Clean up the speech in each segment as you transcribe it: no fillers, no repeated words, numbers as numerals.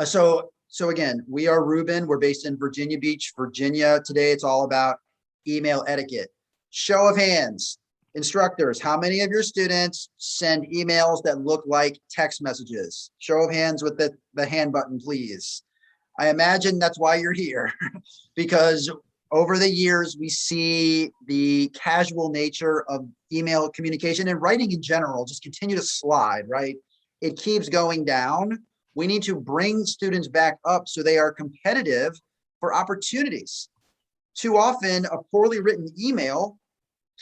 So again, we are Rubin. We're based in Virginia Beach, Virginia. Today, it's all about email etiquette. Show of hands, instructors, how many of your students send emails that look like text messages? Show of hands with the hand button, please. I imagine that's why you're here, because over the years, we see the casual nature of email communication and writing in general just continue to slide, right? It keeps going down. We need to bring students back up so they are competitive for opportunities. Too often, a poorly written email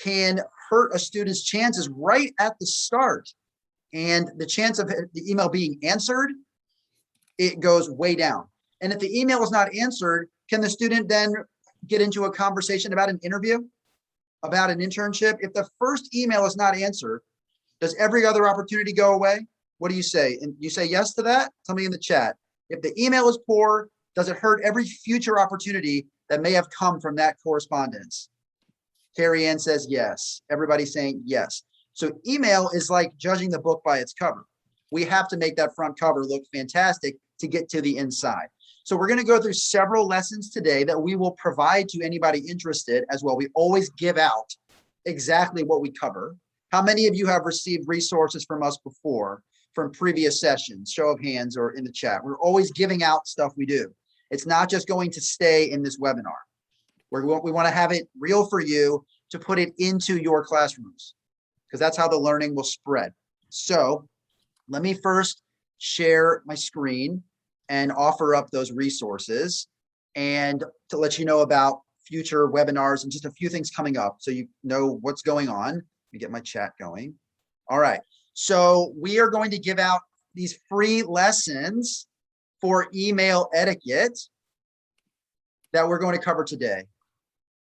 can hurt a student's chances right at the start. And the chance of the email being answered, it goes way down. And if the email is not answered, can the student then get into a conversation about an interview, about an internship? If the first email is not answered, does every other opportunity go away? What do you say? And you say yes to that? Tell me in the chat. If the email is poor, does it hurt every future opportunity that may have come from that correspondence? Carrie Ann says yes. Everybody's saying yes. So email is like judging the book by its cover. We have to make that front cover look fantastic to get to the inside. So we're going to go through several lessons today that we will provide to anybody interested as well. We always give out exactly what we cover. How many of you have received resources from us before, from previous sessions? Show of hands or in the chat. We're always giving out stuff we do. It's not just going to stay in this webinar. We want to have it real for you to put it into your classrooms, because that's how the learning will spread. So let me first share my screen and offer up those resources and to let you know about future webinars and just a few things coming up so you know what's going on. Let me get my chat going. All right. So we are going to give out these free lessons for email etiquette that we're going to cover today.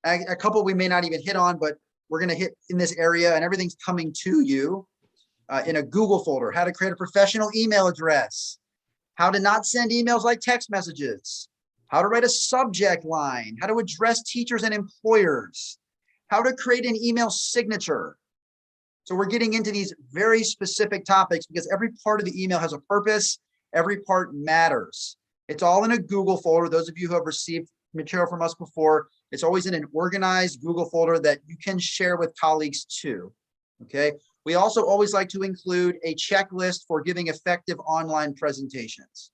A couple we may not even hit on, but we're going to hit in this area, and everything's coming to you in a Google folder. How to create a professional email address, how to not send emails like text messages, how to write a subject line, how to address teachers and employers, how to create an email signature. So we're getting into these very specific topics because every part of the email has a purpose. Every part matters. It's all in a Google folder. Those of you who have received material from us before, it's always in an organized Google folder that you can share with colleagues too. Okay. We also always like to include a checklist for giving effective online presentations.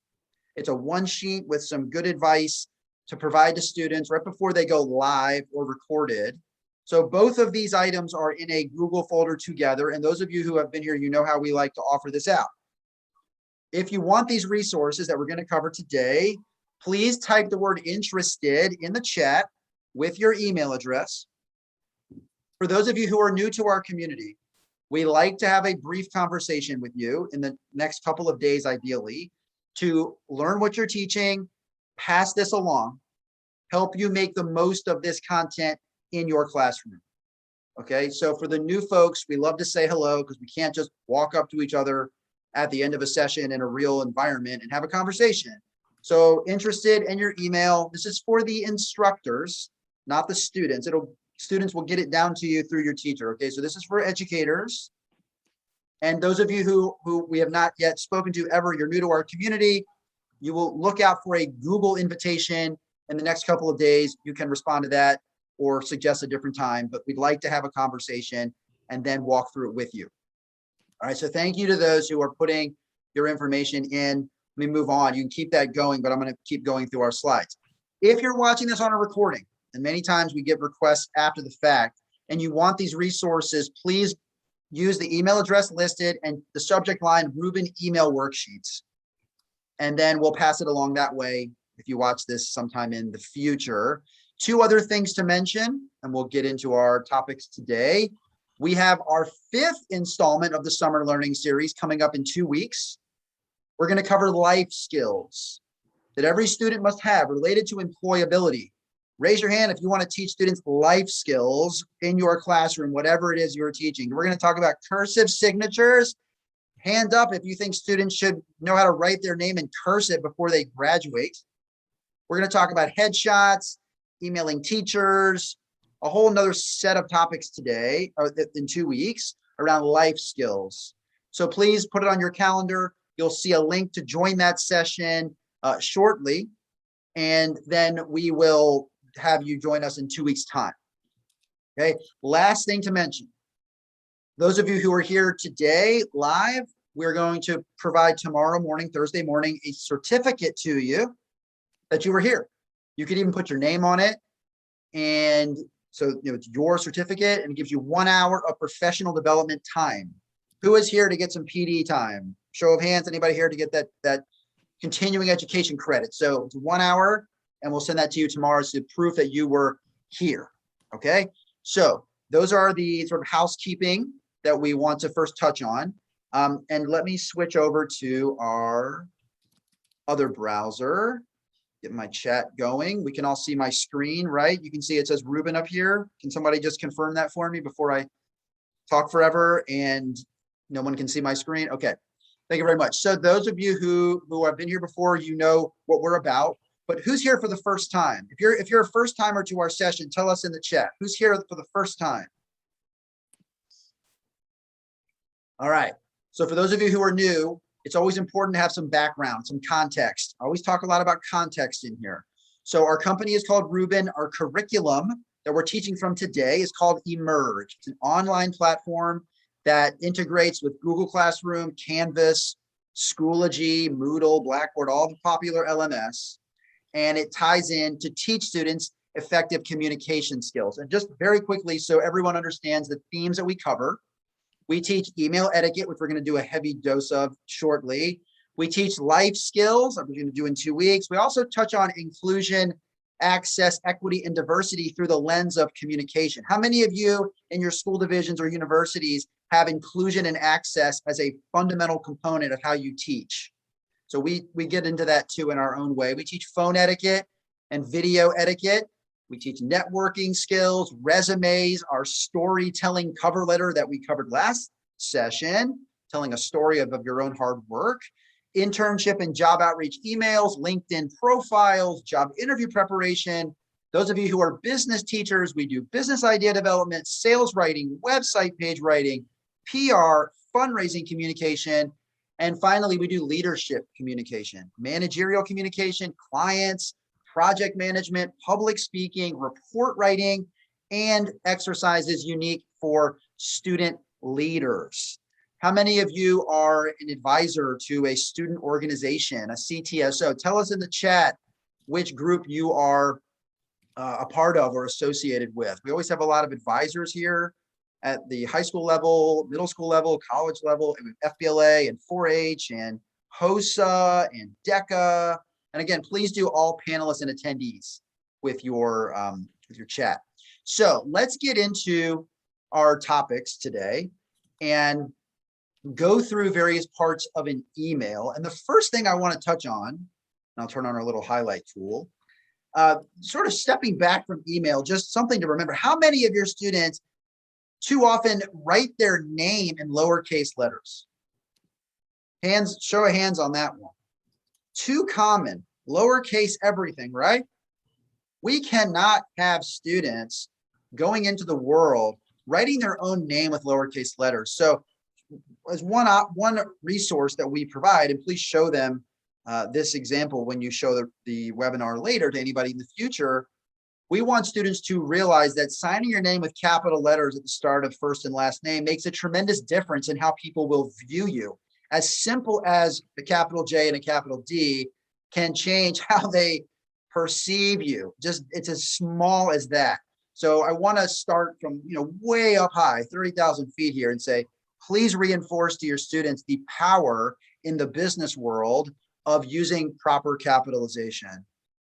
It's a one sheet with some good advice to provide to students right before they go live or recorded. So both of these items are in a Google folder together. And those of you who have been here, you know how we like to offer this out. If you want these resources that we're going to cover today, please type the word interested in the chat with your email address. For those of you who are new to our community, we like to have a brief conversation with you in the next couple of days, ideally, to learn what you're teaching, pass this along, help you make the most of this content in your classroom. Okay, so for the new folks, we love to say hello because we can't just walk up to each other at the end of a session in a real environment and have a conversation. So interested in your email. This is for the instructors, not the students. Students will get it down to you through your teacher. Okay, so this is for educators. And those of you who we have not yet spoken to ever, you're new to our community, you will look out for a Google invitation in the next couple of days. You can respond to that or suggest a different time, but we'd like to have a conversation and then walk through it with you. All right, so thank you to those who are putting your information in. Let me move on. You can keep that going, but I'm going to keep going through our slides. If you're watching this on a recording, and many times we get requests after the fact, and you want these resources, please use the email address listed and the subject line Rubin email worksheets. And then we'll pass it along that way if you watch this sometime in the future. Two other things to mention, and we'll get into our topics today. We have our 5th installment of the Summer Learning Series coming up in 2 weeks. We're going to cover life skills that every student must have related to employability. Raise your hand if you want to teach students life skills in your classroom, whatever it is you're teaching. We're going to talk about cursive signatures. Hand up if you think students should know how to write their name in cursive before they graduate. We're going to talk about headshots, emailing teachers, a whole nother set of topics today, or in 2 weeks, around life skills. So please put it on your calendar. You'll see a link to join that session. shortly. And then we will have you join us in 2 weeks' time. Okay, last thing to mention, those of you who are here today live, we're going to provide tomorrow morning, Thursday morning, a certificate to you that you were here. You could even put your name on it. And so it's your certificate, and it gives you 1 hour of professional development time. Who is here to get some PD time? Show of hands, anybody here to get that continuing education credit? So it's 1 hour, and we'll send that to you tomorrow as proof that you were here. Okay, so those are the sort of housekeeping that we want to first touch on. And let me switch over to our other browser, get my chat going. We can all see my screen, right? You can see it says Rubin up here. Can somebody just confirm that for me before I talk forever and no one can see my screen? Okay, thank you very much. So those of you who have been here before, you know what we're about, but who's here for the first time? If you're a first timer to our session, tell us in the chat. Who's here for the first time? All right, so for those of you who are new, it's always important to have some background, some context. I always talk a lot about context in here. So our company is called Rubin. Our curriculum that we're teaching from today is called Emerge. It's an online platform that integrates with Google Classroom, Canvas, Schoology, Moodle, Blackboard, all the popular LMS. And it ties in to teach students effective communication skills. And just very quickly, so everyone understands the themes that we cover. We teach email etiquette, which we're going to do a heavy dose of shortly. We teach life skills, which we're going to do in 2 weeks. We also touch on inclusion, access, equity, and diversity through the lens of communication. How many of you in your school divisions or universities have inclusion and access as a fundamental component of how you teach? So we get into that too in our own way. We teach phone etiquette and video etiquette. We teach networking skills, resumes, our storytelling cover letter that we covered last session, telling a story of your own hard work, internship and job outreach emails, LinkedIn profiles, job interview preparation. Those of you who are business teachers, we do business idea development, sales writing, website page writing, PR, fundraising communication. And finally, we do leadership communication, managerial communication, clients, project management, public speaking, report writing, and exercises unique for student leaders. How many of you are an advisor to a student organization, a CTSO? Tell us in the chat which group you are a part of or associated with. We always have a lot of advisors here at the high school level, middle school level, college level, and FBLA and 4-H and HOSA and DECA. And again, please do all panelists and attendees with your chat. So let's get into our topics today and go through various parts of an email. And the first thing I want to touch on, and I'll turn on our little highlight tool, sort of stepping back from email, just something to remember. How many of your students too often write their name in lowercase letters? Hands, show of hands on that one. Too common, lowercase everything, right? We cannot have students going into the world writing their own name with lowercase letters. So as one resource that we provide, and please show them this example when you show the webinar later to anybody in the future, we want students to realize that signing your name with capital letters at the start of first and last name makes a tremendous difference in how people will view you. As simple as a capital J and a capital D can change how they perceive you. Just it's as small as that. So I want to start from way up high, 30,000 feet here, and say, please reinforce to your students the power in the business world of using proper capitalization.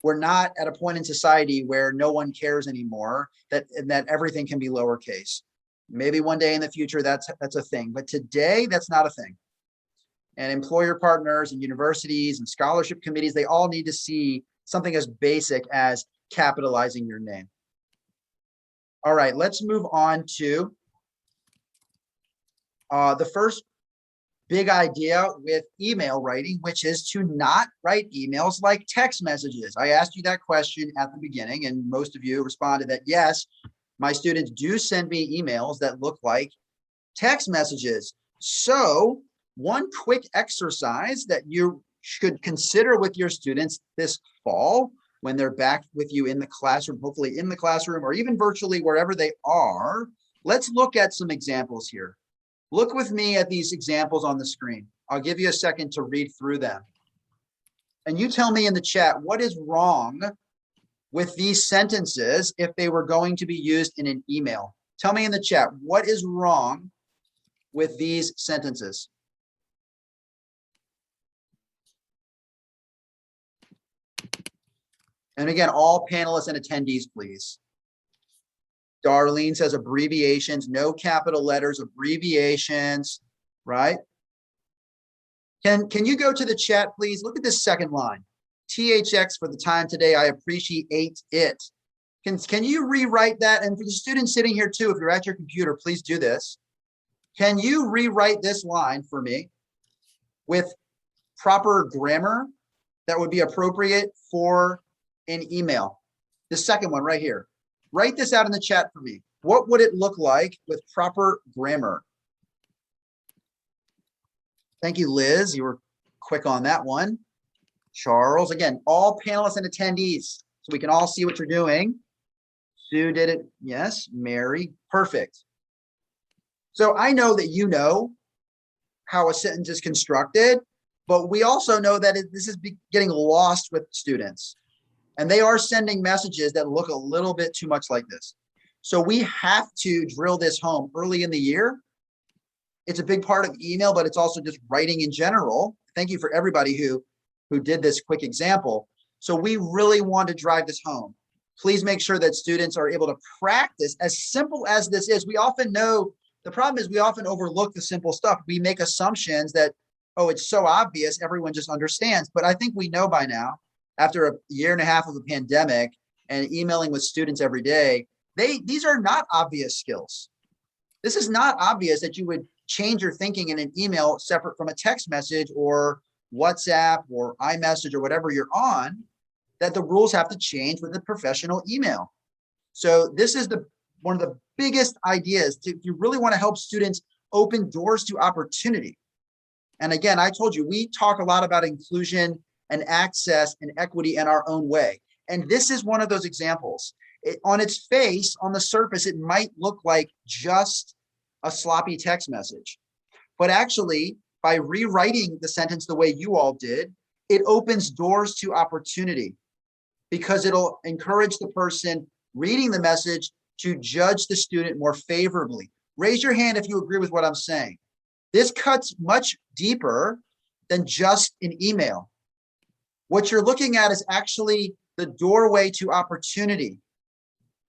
We're not at a point in society where no one cares anymore, that everything can be lowercase. Maybe one day in the future that's a thing, but today that's not a thing. And employer partners and universities and scholarship committees, they all need to see something as basic as capitalizing your name. All right, let's move on to the first big idea with email writing, which is to not write emails like text messages. I asked you that question at the beginning, and most of you responded that yes, my students do send me emails that look like text messages. So one quick exercise that you should consider with your students this fall when they're back with you in the classroom, hopefully in the classroom or even virtually wherever they are. Let's look at some examples here. Look with me at these examples on the screen. I'll give you a second to read through them. And you tell me in the chat, what is wrong with these sentences if they were going to be used in an email? Tell me in the chat, what is wrong with these sentences? And again, all panelists and attendees, please. Darlene says abbreviations, no capital letters, abbreviations, right? Can you go to the chat, please? Look at this second line. THX for the time today. I appreciate it. Can you rewrite that? And for the students sitting here too, if you're at your computer, please do this. Can you rewrite this line for me with proper grammar that would be appropriate for an email? The second one right here. Write this out in the chat for me. What would it look like with proper grammar? Thank you, Liz. You were quick on that one. Charles, again, all panelists and attendees, so we can all see what you're doing. Sue did it. Yes, Mary, perfect. So I know that you know how a sentence is constructed, but we also know that this is getting lost with students. And they are sending messages that look a little bit too much like this. So we have to drill this home early in the year. It's a big part of email, but it's also just writing in general. Thank you for everybody who did this quick example. So we really want to drive this home. Please make sure that students are able to practice, as simple as this is. We often know, the problem is we often overlook the simple stuff. We make assumptions that, oh, it's so obvious, everyone just understands. But I think we know by now, after a year and a half of a pandemic and emailing with students every day, these are not obvious skills. This is not obvious that you would change your thinking in an email separate from a text message or WhatsApp or iMessage or whatever you're on, that the rules have to change with a professional email. So this is one of the biggest ideas if you really want to help students open doors to opportunity. And again, I told you, we talk a lot about inclusion and access and equity in our own way. And this is one of those examples. On its face, on the surface, it might look like just a sloppy text message. But actually, by rewriting the sentence the way you all did, it opens doors to opportunity because it'll encourage the person reading the message to judge the student more favorably. Raise your hand if you agree with what I'm saying. This cuts much deeper than just an email. What you're looking at is actually the doorway to opportunity.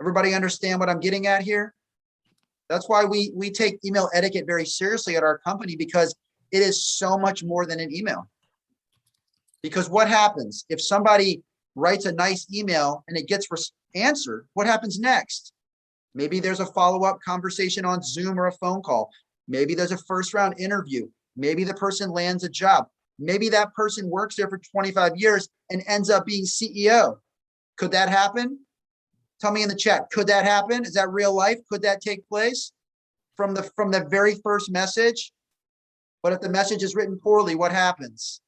Everybody understand what I'm getting at here? That's why we take email etiquette very seriously at our company, because it is so much more than an email. Because what happens if somebody writes a nice email and it gets answered? What happens next? Maybe there's a follow-up conversation on Zoom or a phone call. Maybe there's a first-round interview. Maybe the person lands a job. Maybe that person works there for 25 years and ends up being CEO. Could that happen? Tell me in the chat, could that happen? Is that real life? Could that take place from the very first message? But if the message is written poorly, what happens?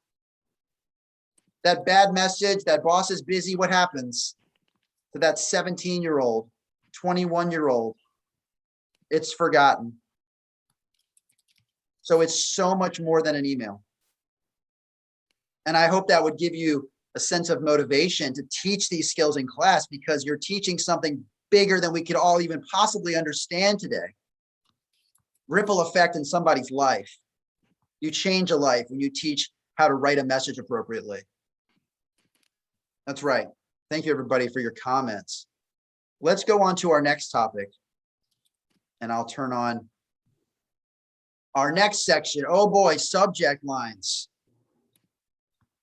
That bad message, that boss is busy, what happens to that 17-year-old, 21-year-old? It's forgotten. So it's so much more than an email. And I hope that would give you a sense of motivation to teach these skills in class, because you're teaching something bigger than we could all even possibly understand today. Ripple effect in somebody's life. You change a life when you teach how to write a message appropriately. That's right. Thank you, everybody, for your comments. Let's go on to our next topic. And I'll turn on our next section. Oh boy, subject lines.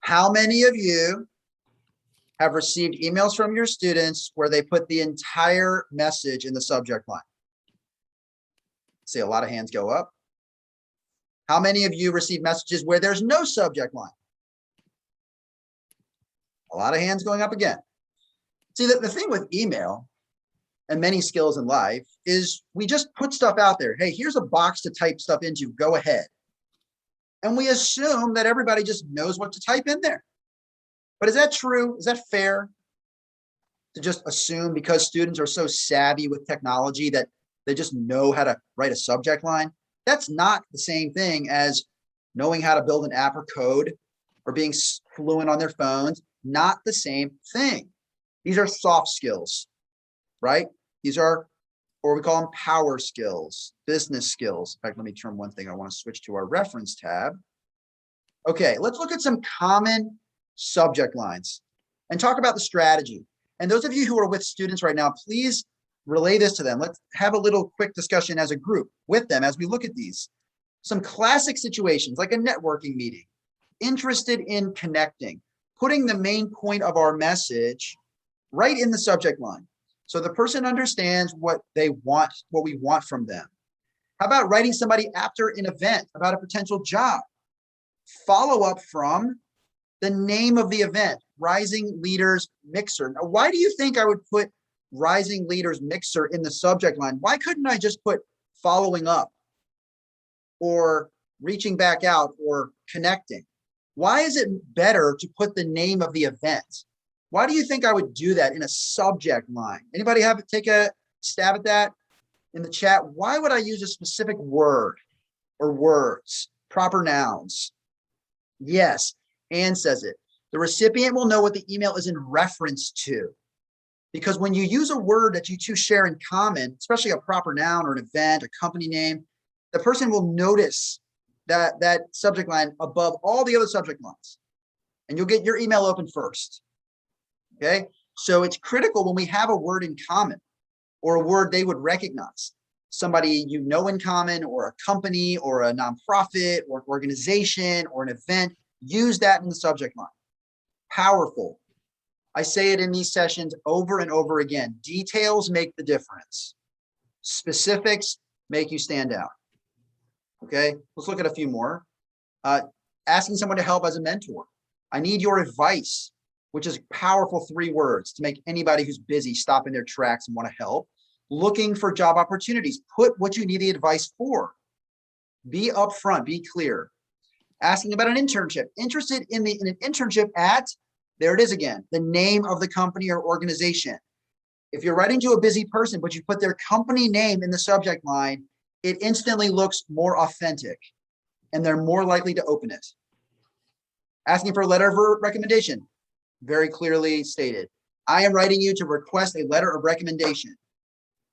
How many of you have received emails from your students where they put the entire message in the subject line? See a lot of hands go up. How many of you receive messages where there's no subject line? A lot of hands going up again. See, the thing with email and many skills in life is we just put stuff out there. Hey, here's a box to type stuff into. Go ahead. And we assume that everybody just knows what to type in there. But is that true? Is that fair to just assume because students are so savvy with technology that they just know how to write a subject line? That's not the same thing as knowing how to build an app or code or being fluent on their phones. Not the same thing. These are soft skills, right? These are, or we call them power skills, business skills. In fact, let me turn one thing. I want to switch to our reference tab. Okay, let's look at some common subject lines and talk about the strategy. And those of you who are with students right now, please relay this to them. Let's have a little quick discussion as a group with them as we look at these. Some classic situations like a networking meeting, interested in connecting, putting the main point of our message right in the subject line. So the person understands what they want, what we want from them. How about writing somebody after an event about a potential job? Follow up from the name of the event, Rising Leaders Mixer. Now, why do you think I would put Rising Leaders Mixer in the subject line? Why couldn't I just put following up or reaching back out or connecting? Why is it better to put the name of the event? Why do you think I would do that in a subject line? Anybody take a stab at that in the chat? Why would I use a specific word or words, proper nouns? Yes, Anne says it. The recipient will know what the email is in reference to. Because when you use a word that you two share in common, especially a proper noun or an event, a company name, the person will notice that subject line above all the other subject lines. And you'll get your email open first. Okay, so it's critical when we have a word in common or a word they would recognize, somebody you know in common or a company or a nonprofit or organization or an event, use that in the subject line. Powerful. I say it in these sessions over and over again. Details make the difference. Specifics make you stand out. Okay, let's look at a few more. Asking someone to help as a mentor. I need your advice, which is powerful 3 words to make anybody who's busy stop in their tracks and want to help. Looking for job opportunities. Put what you need the advice for. Be upfront, be clear. Asking about an internship. Interested in an internship at, there it is again, the name of the company or organization. If you're writing to a busy person, but you put their company name in the subject line, it instantly looks more authentic and they're more likely to open it. Asking for a letter of recommendation. Very clearly stated. I am writing you to request a letter of recommendation.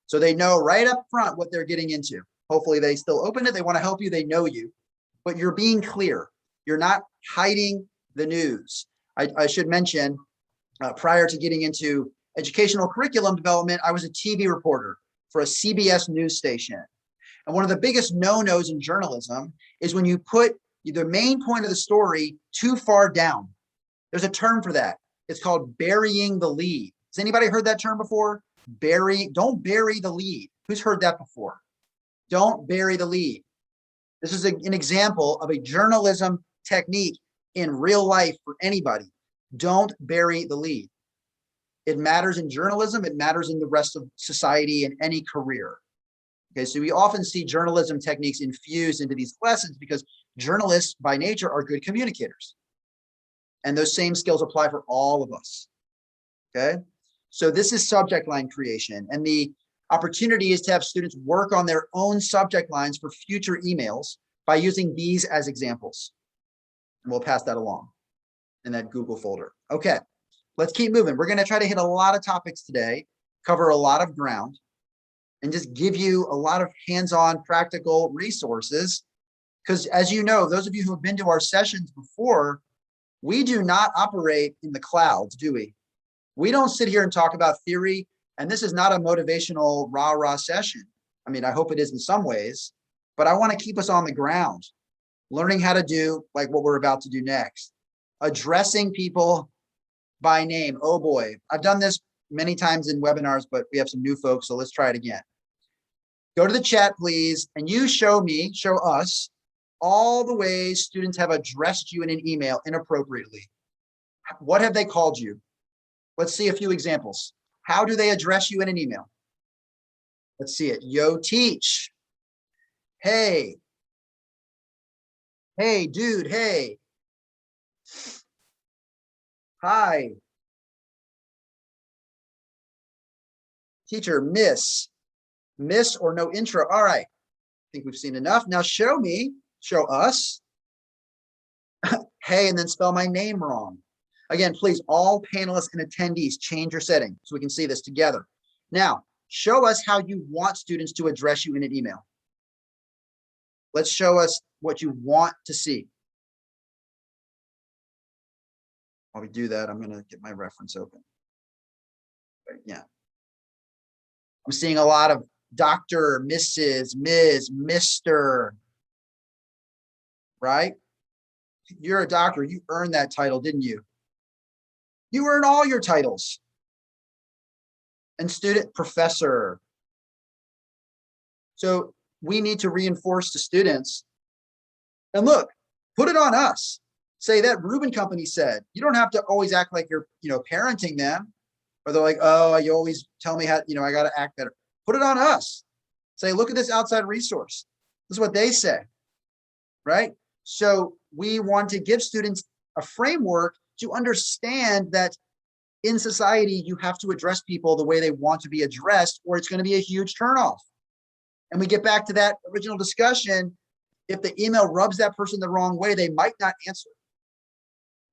So they know right up front what they're getting into. Hopefully they still open it. They want to help you. They know you, but you're being clear. You're not hiding the news. I should mention, prior to getting into educational curriculum development, I was a TV reporter for a CBS news station. And one of the biggest no-nos in journalism is when you put the main point of the story too far down. There's a term for that. It's called burying the lead. Has anybody heard that term before? Don't bury the lead. Who's heard that before? Don't bury the lead. This is an example of a journalism technique in real life for anybody. Don't bury the lead. It matters in journalism. It matters in the rest of society and any career. Okay, so we often see journalism techniques infused into these lessons because journalists by nature are good communicators. And those same skills apply for all of us. Okay, so this is subject line creation. And the opportunity is to have students work on their own subject lines for future emails by using these as examples. And we'll pass that along in that Google folder. Okay, let's keep moving. We're going to try to hit a lot of topics today, cover a lot of ground, and just give you a lot of hands-on practical resources. Because as you know, those of you who have been to our sessions before, we do not operate in the clouds, do we? We don't sit here and talk about theory, and this is not a motivational rah-rah session. I mean, I hope it is in some ways, but I want to keep us on the ground, learning how to do like what we're about to do next. Addressing people by name. Oh boy, I've done this many times in webinars, but we have some new folks, so let's try it again. Go to the chat, please, and you show us all the ways students have addressed you in an email inappropriately. What have they called you? Let's see a few examples. How do they address you in an email? Let's see it. Yo, teach. Hey. Hey, dude, hey. Hi. Teacher, miss. Miss or no intro. All right. I think we've seen enough. Now show us. Hey, and then spell my name wrong. Again, please, all panelists and attendees, change your setting so we can see this together. Now, show us how you want students to address you in an email. Let's show us what you want to see. While we do that, I'm going to get my reference open. Yeah. I'm seeing a lot of Dr., Mrs., Ms., Mr., right? You're a doctor. You earned that title, didn't you? You earn all your titles. And student, professor. So we need to reinforce to students. And look, put it on us. Say that Rubin company said, you don't have to always act like you're, parenting them. Or they're like, oh, you always tell me how, I got to act better. Put it on us. Say, look at this outside resource. This is what they say, right? So we want to give students a framework to understand that in society, you have to address people the way they want to be addressed, or it's going to be a huge turnoff. And we get back to that original discussion. If the email rubs that person the wrong way, they might not answer.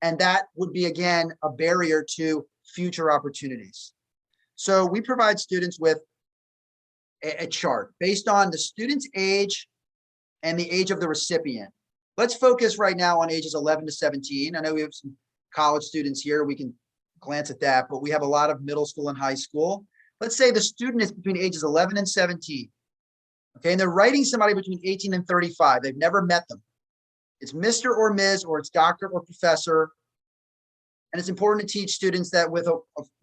And that would be, again, a barrier to future opportunities. So we provide students with a chart based on the student's age and the age of the recipient. Let's focus right now on ages 11 to 17. I know we have some college students here. We can glance at that, but we have a lot of middle school and high school. Let's say the student is between ages 11 and 17. Okay, and they're writing somebody between 18 and 35. They've never met them. It's Mr. or Ms. or it's doctor or professor. And it's important to teach students that with a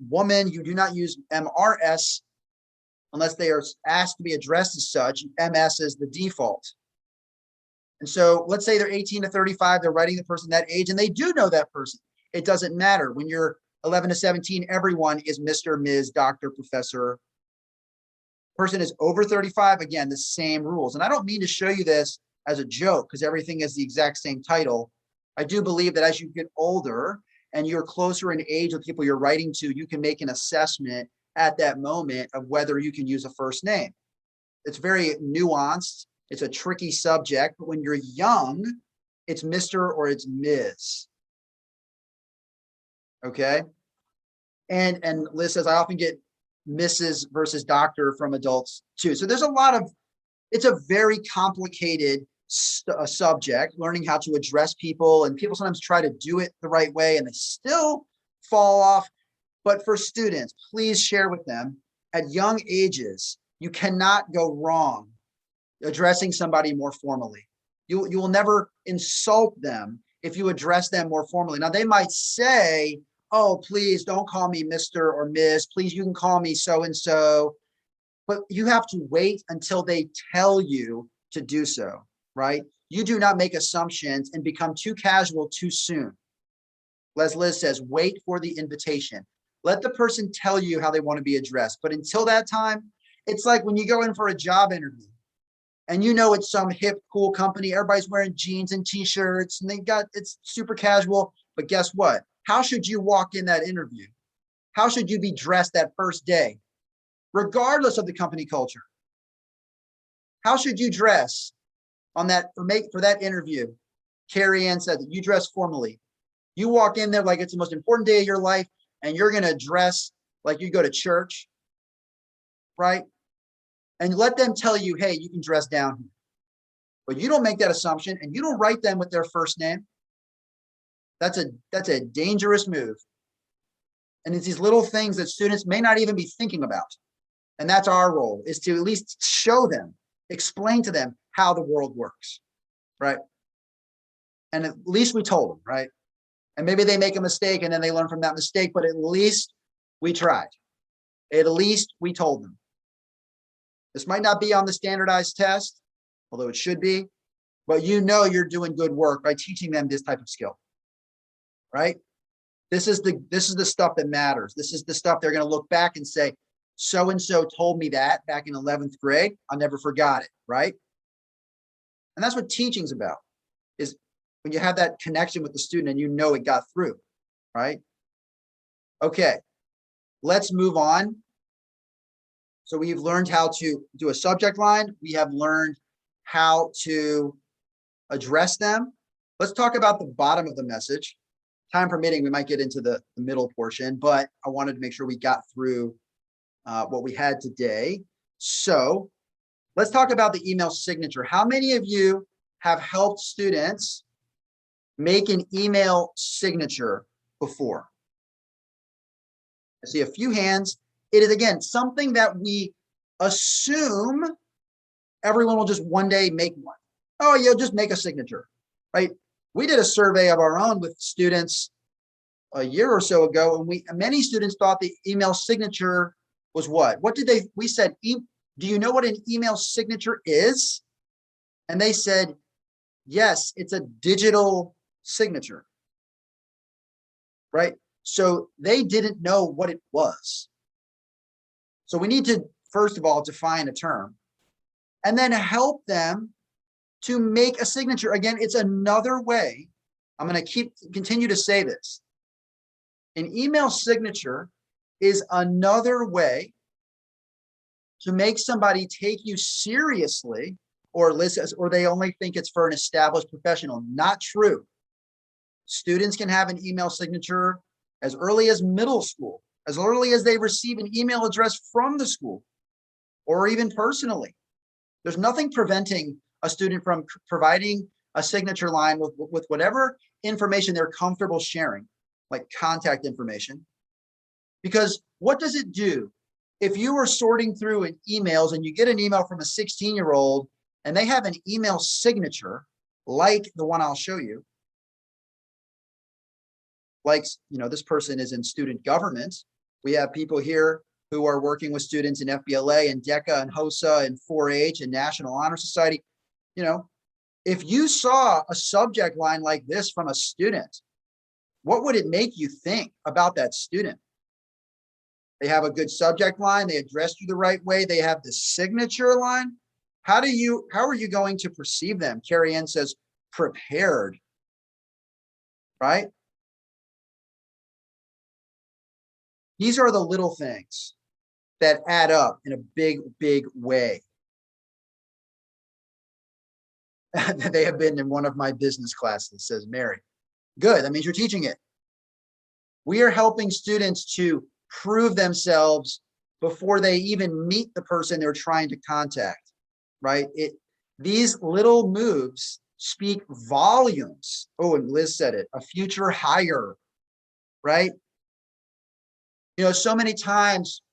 woman, you do not use MRS unless they are asked to be addressed as such. MS is the default. And so let's say they're 18 to 35, they're writing the person that age, and they do know that person. It doesn't matter. When you're 11 to 17, everyone is Mr., Ms., doctor, professor. Person is over 35, again, the same rules. And I don't mean to show you this as a joke because everything is the exact same title. I do believe that as you get older and you're closer in age with people you're writing to, you can make an assessment at that moment of whether you can use a first name. It's very nuanced. It's a tricky subject, but when you're young, it's Mr. or it's Ms. Okay. And Liz says, I often get Mrs. versus doctor from adults too. So there's a lot of, it's a very complicated subject, learning how to address people, and people sometimes try to do it the right way and they still fall off. But for students, please share with them at young ages, you cannot go wrong addressing somebody more formally. You will never insult them if you address them more formally. Now they might say, oh, please don't call me Mr. or Miss. Please, you can call me so-and-so. But you have to wait until they tell you to do so, right? You do not make assumptions and become too casual too soon. As Liz says, wait for the invitation. Let the person tell you how they want to be addressed. But until that time, it's like when you go in for a job interview and it's some hip, cool company, everybody's wearing jeans and t-shirts and it's super casual. But guess what? How should you walk in that interview? How should you be dressed that first day, regardless of the company culture? How should you dress on that for that interview? Carrie Ann said that you dress formally. You walk in there like it's the most important day of your life, and you're going to dress like you go to church, right? And let them tell you, hey, you can dress down here. But you don't make that assumption, and you don't write them with their first name. That's a dangerous move. And it's these little things that students may not even be thinking about. And that's our role, is to at least show them, explain to them how the world works, right? And at least we told them, right? And maybe they make a mistake and then they learn from that mistake, but at least we tried. At least we told them. This might not be on the standardized test, although it should be, but you're doing good work by teaching them this type of skill, right? This is the stuff that matters. This is the stuff they're going to look back and say, so-and-so told me that back in 11th grade. I never forgot it, right? And that's what teaching's about, is when you have that connection with the student and you know it got through, right? Okay, let's move on. So we've learned how to do a subject line. We have learned how to address them. Let's talk about the bottom of the message. Time permitting, we might get into the middle portion, but I wanted to make sure we got through what we had today. So let's talk about the email signature. How many of you have helped students make an email signature before? I see a few hands. It is, again, something that we assume everyone will just one day make one. Oh, you'll just make a signature, right? We did a survey of our own with students a year or so ago, and many students thought the email signature was what? What did we said, do you know what an email signature is? And they said, yes, it's a digital signature, right? So they didn't know what it was. So we need to, first of all, define a term and then help them to make a signature. Again, it's another way. I'm going to continue to say this. An email signature is another way to make somebody take you seriously, or they only think it's for an established professional. Not true. Students can have an email signature as early as middle school, as early as they receive an email address from the school, or even personally. There's nothing preventing a student from providing a signature line with whatever information they're comfortable sharing, like contact information. Because what does it do? If you are sorting through emails and you get an email from a 16-year-old and they have an email signature, like the one I'll show you, like, this person is in student government. We have people here who are working with students in FBLA and DECA and HOSA and 4-H and National Honor Society. If you saw a subject line like this from a student, what would it make you think about that student? They have a good subject line. They addressed you the right way. They have the signature line. How are you going to perceive them? Carrie Ann says, prepared, right? These are the little things that add up in a big, big way. They have been in one of my business classes, says Mary. Good, that means you're teaching it. We are helping students to prove themselves before they even meet the person they're trying to contact, right? These little moves speak volumes. Oh, and Liz said it, a future hire, right? So many times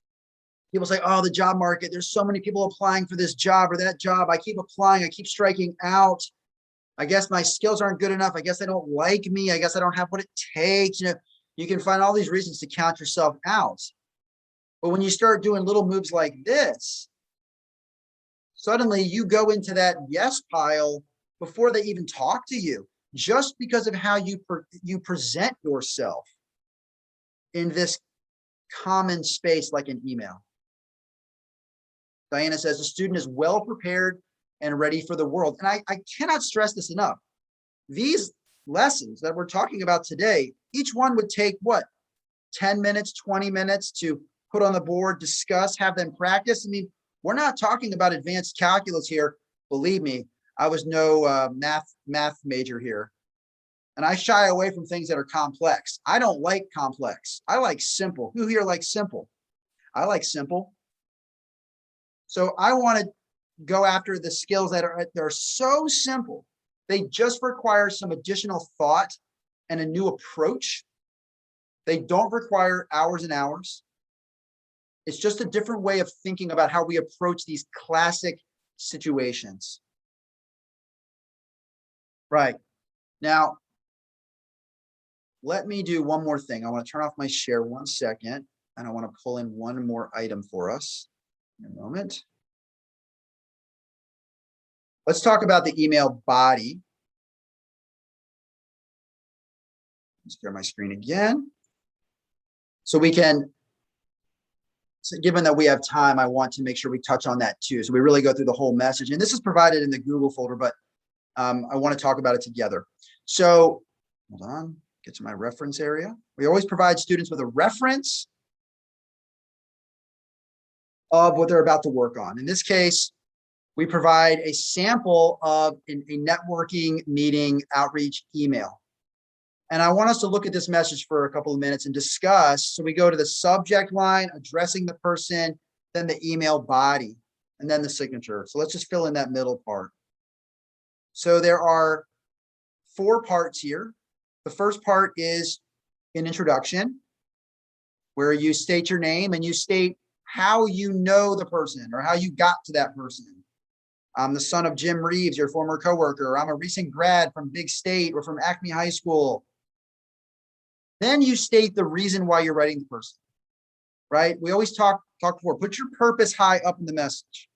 people say, oh, the job market, there's so many people applying for this job or that job. I keep applying, I keep striking out. I guess my skills aren't good enough. I guess they don't like me. I guess I don't have what it takes. You can find all these reasons to count yourself out. But when you start doing little moves like this, suddenly you go into that yes pile before they even talk to you, just because of how you present yourself in this common space like an email. Diana says the student is well prepared and ready for the world. And I cannot stress this enough. These lessons that we're talking about today, each one would take what? 10 minutes, 20 minutes to put on the board, discuss, have them practice. I mean, we're not talking about advanced calculus here. Believe me, I was no math major here. And I shy away from things that are complex. I don't like complex. I like simple. Who here likes simple? I like simple. So I want to go after the skills that are so simple. They just require some additional thought and a new approach. They don't require hours and hours. It's just a different way of thinking about how we approach these classic situations. Right. Now, let me do one more thing. I want to turn off my share 1 second, and I want to pull in one more item for us in a moment. Let's talk about the email body. Let's share my screen again. So we can, given that we have time, I want to make sure we touch on that too. So we really go through the whole message. And this is provided in the Google folder, but I want to talk about it together. So hold on, get to my reference area. We always provide students with a reference of what they're about to work on. In this case, we provide a sample of a networking meeting outreach email. And I want us to look at this message for a couple of minutes and discuss. So we go to the subject line, addressing the person, then the email body, and then the signature. So let's just fill in that middle part. So there are 4 parts here. The first part is an introduction, where you state your name and you state how you know the person or how you got to that person. I'm the son of Jim Reeves, your former coworker. I'm a recent grad from Big State or from Acme High School. Then you state the reason why you're writing the person, right? We always talk before, put your purpose high up in the message.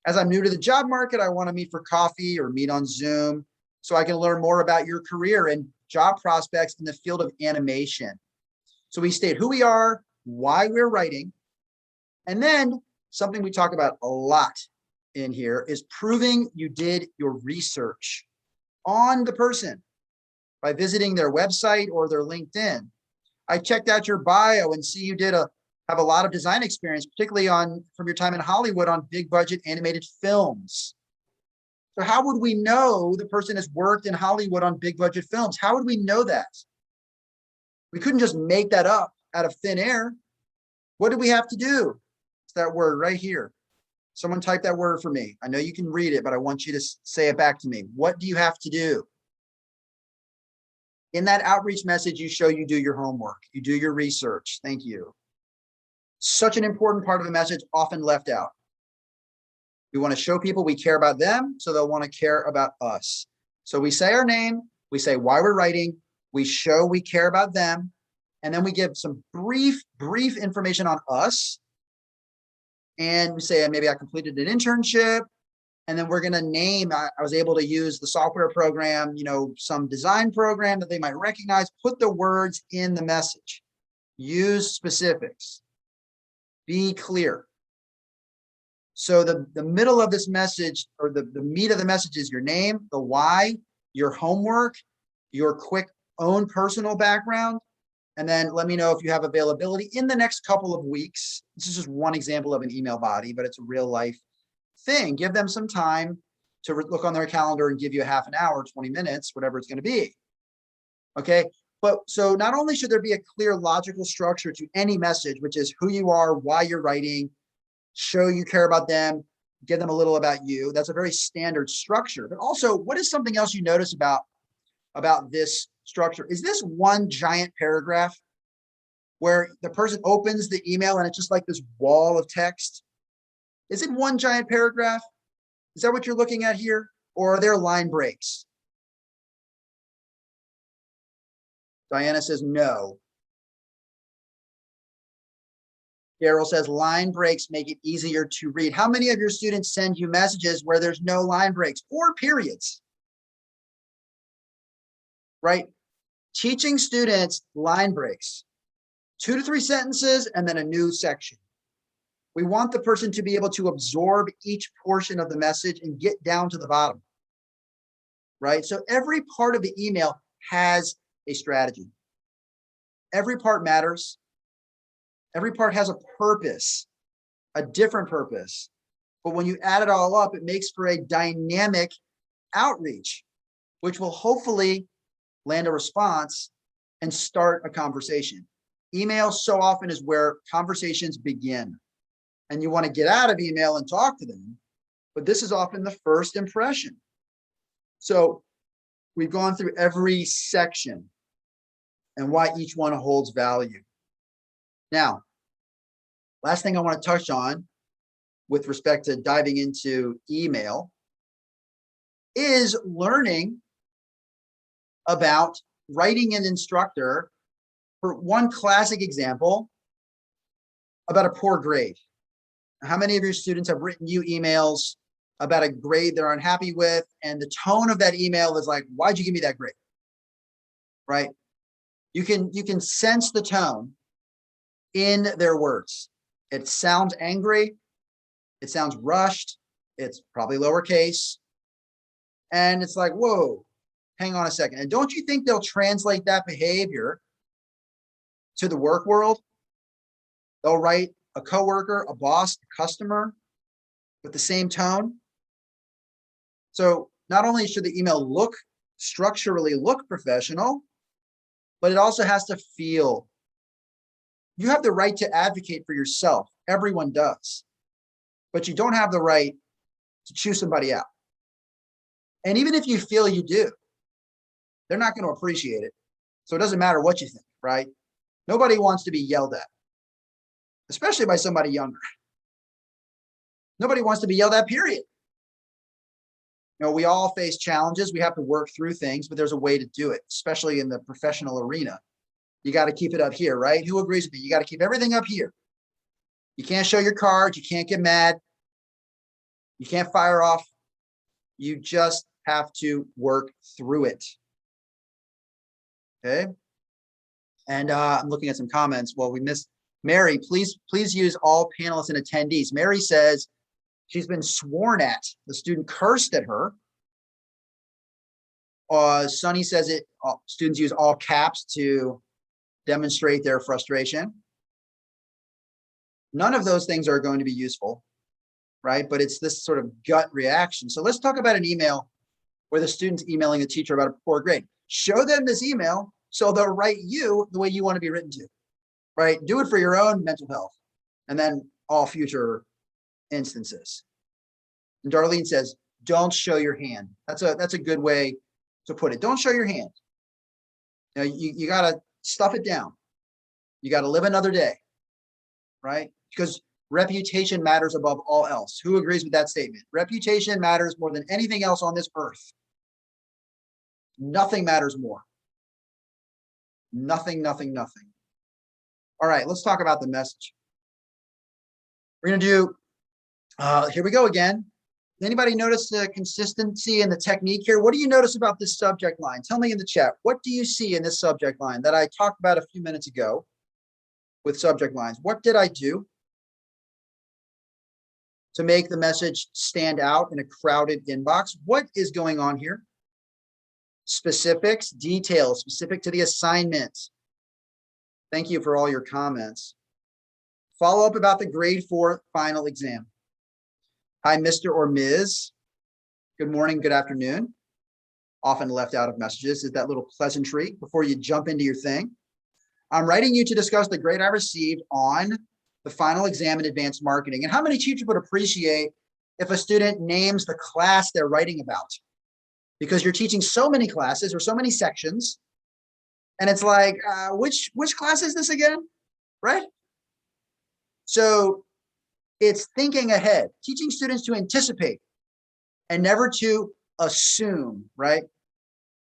As I'm new to the job market, I want to meet for coffee or meet on Zoom so I can learn more about your career and job prospects in the field of animation. So we state who we are, why we're writing, and then something we talk about a lot in here is proving you did your research on the person by visiting their website or their LinkedIn. I checked out your bio and see you have a lot of design experience, particularly from your time in Hollywood on big budget animated films. So how would we know the person has worked in Hollywood on big budget films? How would we know that? We couldn't just make that up out of thin air. What do we have to do? It's that word right here. Someone type that word for me. I know you can read it, but I want you to say it back to me. What do you have to do? In that outreach message, you show you do your homework. You do your research. Thank you. Such an important part of the message, often left out. We want to show people we care about them, so they'll want to care about us. So we say our name, we say why we're writing, we show we care about them, and then we give some brief information on us. And we say, maybe I completed an internship, and then we're going to name, I was able to use the software program, some design program that they might recognize, put the words in the message, use specifics, be clear. So the middle of this message, or the meat of the message, is your name, the why, your homework, your quick own personal background, and then let me know if you have availability in the next couple of weeks. This is just one example of an email body, but it's a real life thing. Give them some time to look on their calendar and give you a half an hour, 20 minutes, whatever it's going to be. Okay. But so not only should there be a clear logical structure to any message, which is who you are, why you're writing, show you care about them, give them a little about you. That's a very standard structure. But also, what is something else you notice about this structure? Is this one giant paragraph where the person opens the email and it's just like this wall of text? Is it one giant paragraph? Is that what you're looking at here? Or are there line breaks? Diana says no. Daryl says line breaks make it easier to read. How many of your students send you messages where there's no line breaks or periods? Right? Teaching students line breaks, 2 to 3 sentences, and then a new section. We want the person to be able to absorb each portion of the message and get down to the bottom. Right? So every part of the email has a strategy. Every part matters. Every part has a purpose, a different purpose. But when you add it all up, it makes for a dynamic outreach, which will hopefully land a response and start a conversation. Email so often is where conversations begin. And you want to get out of email and talk to them, but this is often the first impression. So we've gone through every section and why each one holds value. Now, last thing I want to touch on with respect to diving into email is learning about writing an Instructor. For one classic example, about a poor grade. How many of your students have written you emails about a grade they're unhappy with, and the tone of that email is like, why'd you give me that grade? Right? You can sense the tone in their words. It sounds angry. It sounds rushed. It's probably lowercase. And it's like, whoa, hang on a second. And don't you think they'll translate that behavior to the work world? They'll write a coworker, a boss, a customer with the same tone. So not only should the email structurally look professional, but it also has to feel. You have the right to advocate for yourself. Everyone does. But you don't have the right to choose somebody out. And even if you feel you do, they're not going to appreciate it. So it doesn't matter what you think, right? Nobody wants to be yelled at, especially by somebody younger. Nobody wants to be yelled at, period. We all face challenges. We have to work through things, but there's a way to do it, especially in the professional arena. You got to keep it up here, right? Who agrees with me? You got to keep everything up here. You can't show your cards. You can't get mad. You can't fire off. You just have to work through it. Okay. And I'm looking at some comments. Well, we missed Mary. Please use all panelists and attendees. Mary says she's been sworn at. The student cursed at her. Sunny says students use all caps to demonstrate their frustration. None of those things are going to be useful, right? But it's this sort of gut reaction. So let's talk about an email where the student's emailing the teacher about a poor grade. Show them this email so they'll write you the way you want to be written to, right? Do it for your own mental health and then all future instances. And Darlene says, don't show your hand. That's a good way to put it. Don't show your hand. You got to stuff it down. You got to live another day, right? Because reputation matters above all else. Who agrees with that statement? Reputation matters more than anything else on this earth. Nothing matters more. Nothing, nothing, nothing. All right, let's talk about the message. We're going to do, here we go again. Anybody notice the consistency in the technique here? What do you notice about this subject line? Tell me in the chat. What do you see in this subject line that I talked about a few minutes ago with subject lines? What did I do to make the message stand out in a crowded inbox? What is going on here? Specifics, details, specific to the assignment. Thank you for all your comments. Follow up about the grade 4 final exam. Hi, Mr. or Ms. Good morning, good afternoon. Often left out of messages is that little pleasantry before you jump into your thing. I'm writing you to discuss the grade I received on the final exam in advanced marketing. And how many teachers would appreciate if a student names the class they're writing about? Because you're teaching so many classes or so many sections. And it's like, which class is this again, right? So it's thinking ahead, teaching students to anticipate and never to assume, right?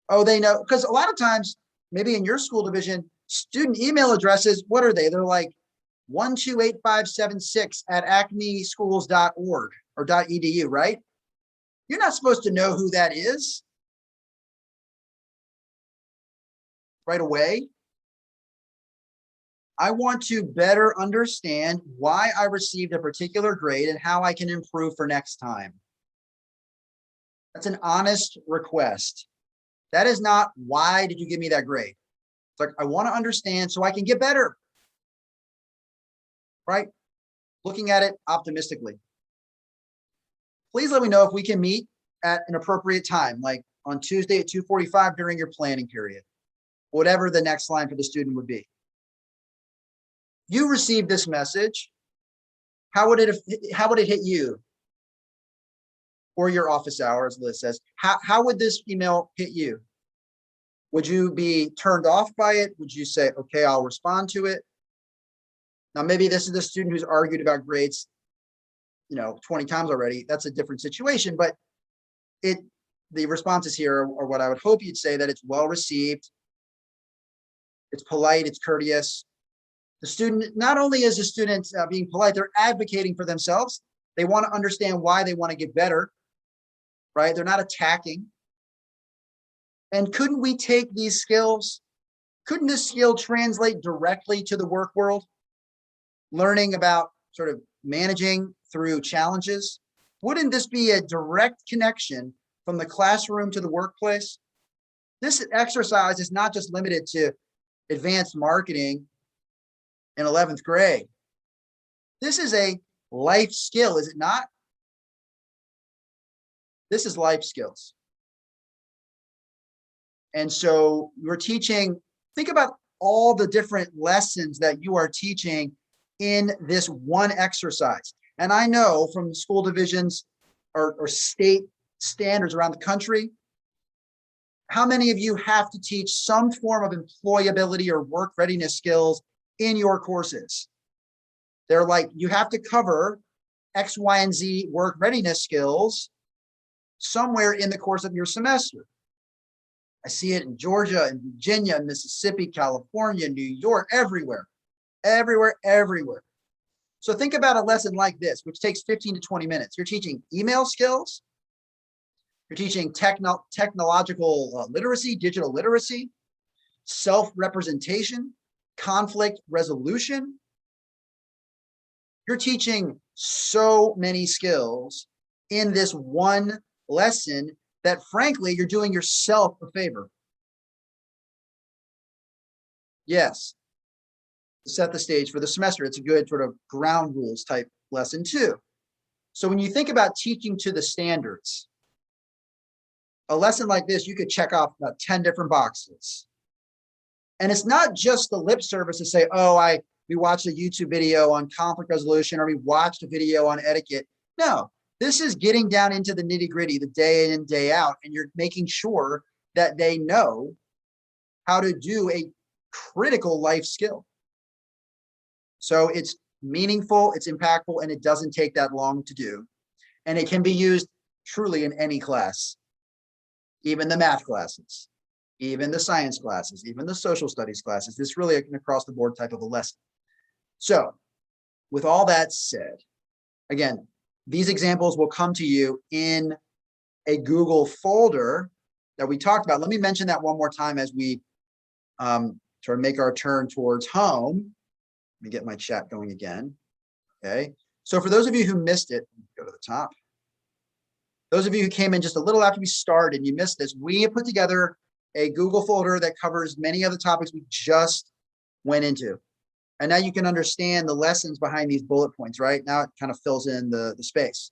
Oh, they know, because a lot of times, maybe in your school division, student email addresses, what are they? They're like 128576 at acmeschools.org or .edu, right? You're not supposed to know who that is right away. I want to better understand why I received a particular grade and how I can improve for next time. That's an honest request. That is not, why did you give me that grade? It's like, I want to understand so I can get better, right? Looking at it optimistically. Please let me know if we can meet at an appropriate time, like on Tuesday at 2:45 during your planning period, whatever the next line for the student would be. You received this message. How would it hit you? Or your office hours, Liz says. How would this email hit you? Would you be turned off by it? Would you say, okay, I'll respond to it? Now, maybe this is the student who's argued about grades, 20 times already. That's a different situation, but the responses here are what I would hope you'd say, that it's well received, it's polite, it's courteous. The student, not only is the student being polite, they're advocating for themselves. They want to understand why they want to get better, right? They're not attacking. And couldn't we take these skills? Couldn't this skill translate directly to the work world? Learning about sort of managing through challenges. Wouldn't this be a direct connection from the classroom to the workplace? This exercise is not just limited to advanced marketing in 11th grade. This is a life skill, is it not? This is life skills. And so we're teaching, think about all the different lessons that you are teaching in this one exercise. And I know from school divisions or state standards around the country, how many of you have to teach some form of employability or work readiness skills in your courses? They're like, you have to cover X, Y, and Z work readiness skills somewhere in the course of your semester. I see it in Georgia, in Virginia, Mississippi, California, New York, everywhere, everywhere, everywhere. So think about a lesson like this, which takes 15 to 20 minutes. You're teaching email skills. You're teaching technological literacy, digital literacy, self-representation, conflict resolution. You're teaching so many skills in this one lesson that, frankly, you're doing yourself a favor. Yes, to set the stage for the semester. It's a good sort of ground rules type lesson too. So when you think about teaching to the standards, a lesson like this, you could check off about 10 different boxes. And it's not just the lip service to say, oh, we watched a YouTube video on conflict resolution, or we watched a video on etiquette. No, this is getting down into the nitty gritty, the day in and day out, and you're making sure that they know how to do a critical life skill. So it's meaningful, it's impactful, and it doesn't take that long to do. And it can be used truly in any class, even the math classes, even the science classes, even the social studies classes. This really an across the board type of a lesson. So with all that said, again, these examples will come to you in a Google folder that we talked about. Let me mention that one more time as we sort of make our turn towards home. Let me get my chat going again. Okay. So for those of you who missed it, go to the top. Those of you who came in just a little after we started and you missed this, we have put together a Google folder that covers many of the topics we just went into. And now you can understand the lessons behind these bullet points, right? Now it kind of fills in the space.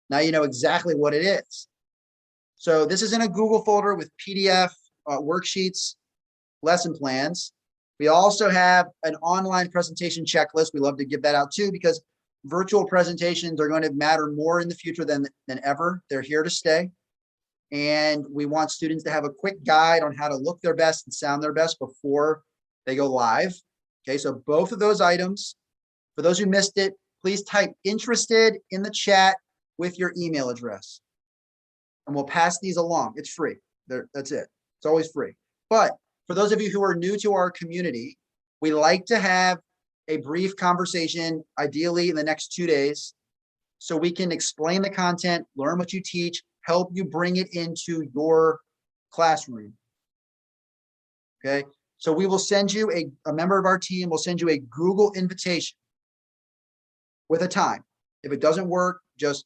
Now you know exactly what it is. So this is in a Google folder with PDF, worksheets, lesson plans. We also have an online presentation checklist. We love to give that out too, because virtual presentations are going to matter more in the future than ever. They're here to stay. And we want students to have a quick guide on how to look their best and sound their best before they go live. Okay, so both of those items, for those who missed it, please type interested in the chat with your email address. And we'll pass these along. It's free. That's it. It's always free. But for those of you who are new to our community, we like to have a brief conversation, ideally in the next 2 days, so we can explain the content, learn what you teach, help you bring it into your classroom. Okay, so we will send you a member of our team will send you a Google invitation with a time. If it doesn't work, just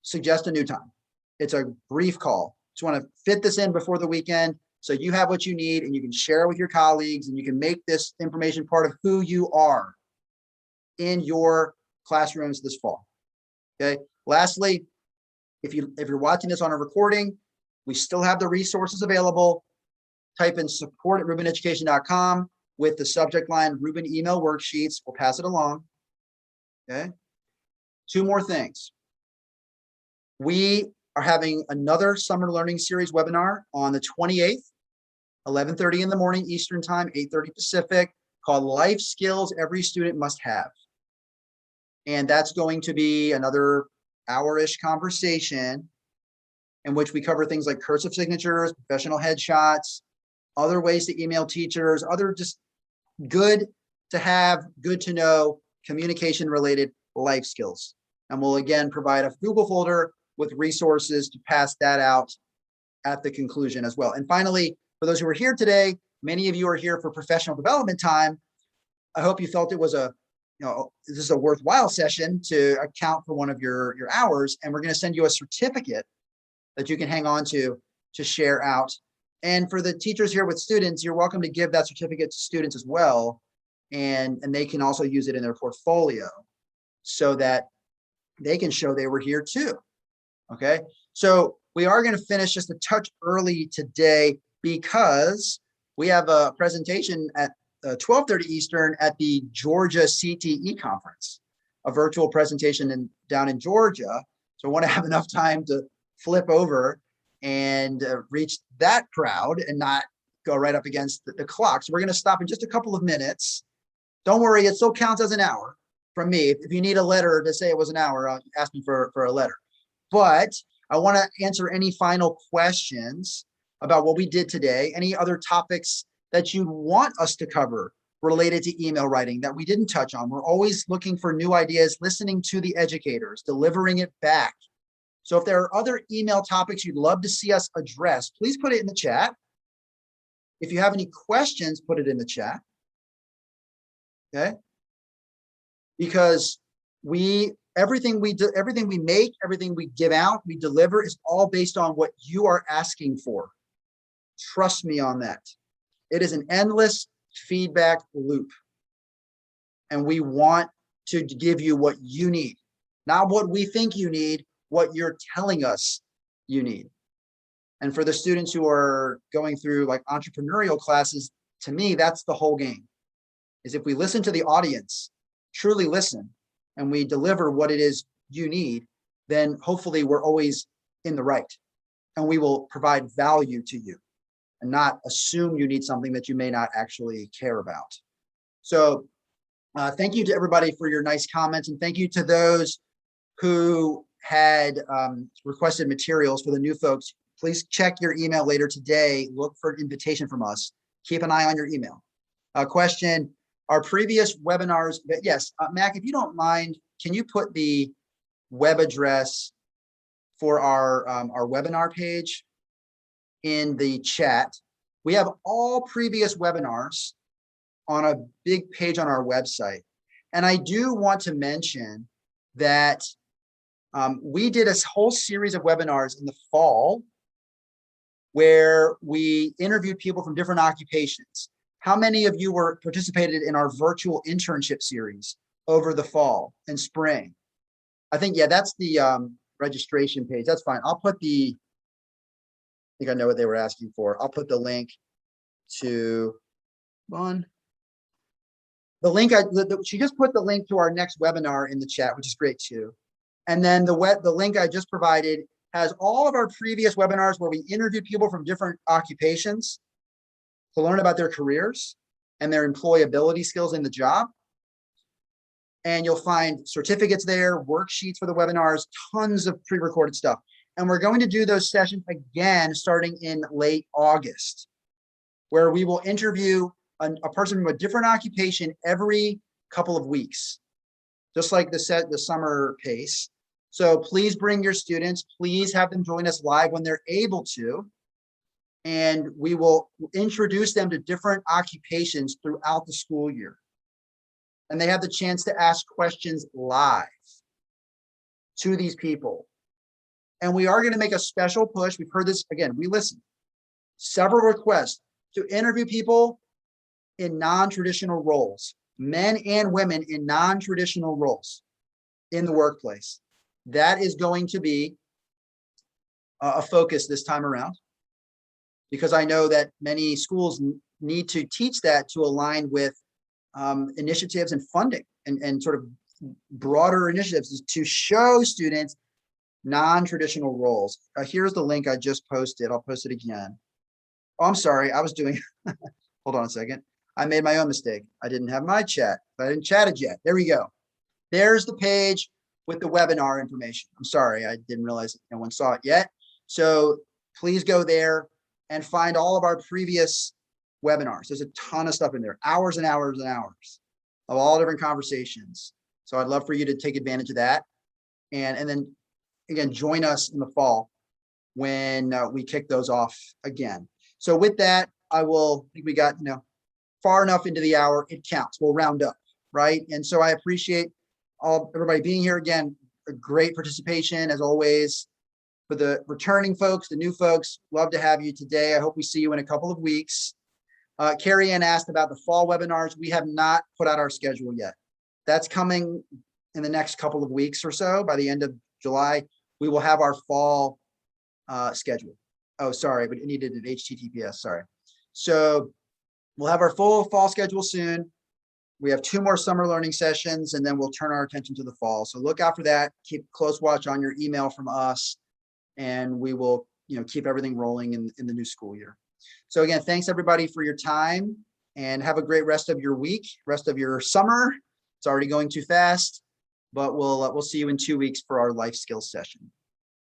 suggest a new time. It's a brief call. Just want to fit this in before the weekend so you have what you need and you can share it with your colleagues and you can make this information part of who you are in your classrooms this fall. Okay. Lastly, if you're watching this on a recording, we still have the resources available. Type in support@rubineducation.com with the subject line Rubin email worksheets. We'll pass it along. Okay. 2 more things. We are having another summer learning series webinar on the 28th, 11:30 in the morning Eastern time, 8:30 Pacific, called Life Skills Every Student Must Have. And that's going to be another hour-ish conversation in which we cover things like cursive signatures, professional headshots, other ways to email teachers, other just good to have, good to know, communication-related life skills. And we'll again provide a Google folder with resources to pass that out at the conclusion as well. And finally, for those who are here today, many of you are here for professional development time. I hope you felt it was this is a worthwhile session to account for one of your hours. And we're going to send you a certificate that you can hang on to share out And for the teachers here with students, you're welcome to give that certificate to students as well. And they can also use it in their portfolio so that they can show they were here too. Okay, so we are going to finish just a touch early today because we have a presentation at 12:30 Eastern at the Georgia CTE conference, a virtual presentation down in Georgia. So I want to have enough time to flip over and reach that crowd and not go right up against the clock. So we're going to stop in just a couple of minutes. Don't worry, it still counts as an hour from me. If you need a letter to say it was an hour, ask me for a letter. But I want to answer any final questions about what we did today, any other topics that you want us to cover related to email writing that we didn't touch on. We're always looking for new ideas, listening to the educators, delivering it back. So if there are other email topics you'd love to see us address, please put it in the chat. If you have any questions, put it in the chat. Okay? Because everything we do, everything we make, everything we give out, we deliver is all based on what you are asking for. Trust me on that. It is an endless feedback loop. And we want to give you what you need, not what we think you need, what you're telling us you need. And for the students who are going through like entrepreneurial classes, to me, that's the whole game, is if we listen to the audience, truly listen, and we deliver what it is you need, then hopefully we're always in the right and we will provide value to you and not assume you need something that you may not actually care about. So thank you to everybody for your nice comments, and thank you to those who had requested materials. For the new folks, please check your email later today. Look for an invitation from us. Keep an eye on your email. Question, our previous webinars, yes, Mac, if you don't mind, can you put the web address for our webinar page in the chat? We have all previous webinars on a big page on our website. And I do want to mention that we did a whole series of webinars in the fall where we interviewed people from different occupations. How many of you were participated in our virtual internship series over the fall and spring? I think, yeah, that's the registration page. That's fine. I'll put I think I know what they were asking for. I'll put the link to the link. She just put the link to our next webinar in the chat, which is great too. And then the link I just provided has all of our previous webinars where we interviewed people from different occupations to learn about their careers and their employability skills in the job. And you'll find certificates there, worksheets for the webinars, tons of pre-recorded stuff. And we're going to do those sessions again starting in late August, where we will interview a person from a different occupation every couple of weeks, just like the summer pace. So please bring your students. Please have them join us live when they're able to. And we will introduce them to different occupations throughout the school year. And they have the chance to ask questions live to these people. And we are going to make a special push. We've heard this, again, we listen. Several requests to interview people in non-traditional roles, men and women in non-traditional roles in the workplace. That is going to be a focus this time around, because I know that many schools need to teach that to align with initiatives and funding and sort of broader initiatives to show students non-traditional roles. Here's the link I just posted. I'll post it again. Oh, I'm sorry. I was doing, hold on a second. I made my own mistake. I didn't have my chat. I didn't chat it yet. There we go. There's the page with the webinar information. I'm sorry. I didn't realize no one saw it yet. So please go there and find all of our previous webinars. There's a ton of stuff in there, hours and hours and hours of all different conversations. So I'd love for you to take advantage of that. And then again, join us in the fall when we kick those off again. So with that, I think we got, far enough into the hour, it counts. We'll round up, right? And so I appreciate everybody being here again. A great participation as always. For the returning folks, the new folks, love to have you today. I hope we see you in a couple of weeks. Carrie Ann asked about the fall webinars. We have not put out our schedule yet. That's coming in the next couple of weeks or so. By the end of July, we will have our fall schedule. Oh, sorry, but it needed an HTTPS, sorry. So we'll have our full fall schedule soon. We have 2 more summer learning sessions, and then we'll turn our attention to the fall. So look out for that. Keep close watch on your email from us, and we will, keep everything rolling in the new school year. So again, thanks everybody for your time, and have a great rest of your week, rest of your summer. It's already going too fast, but we'll see you in 2 weeks for our life skills session.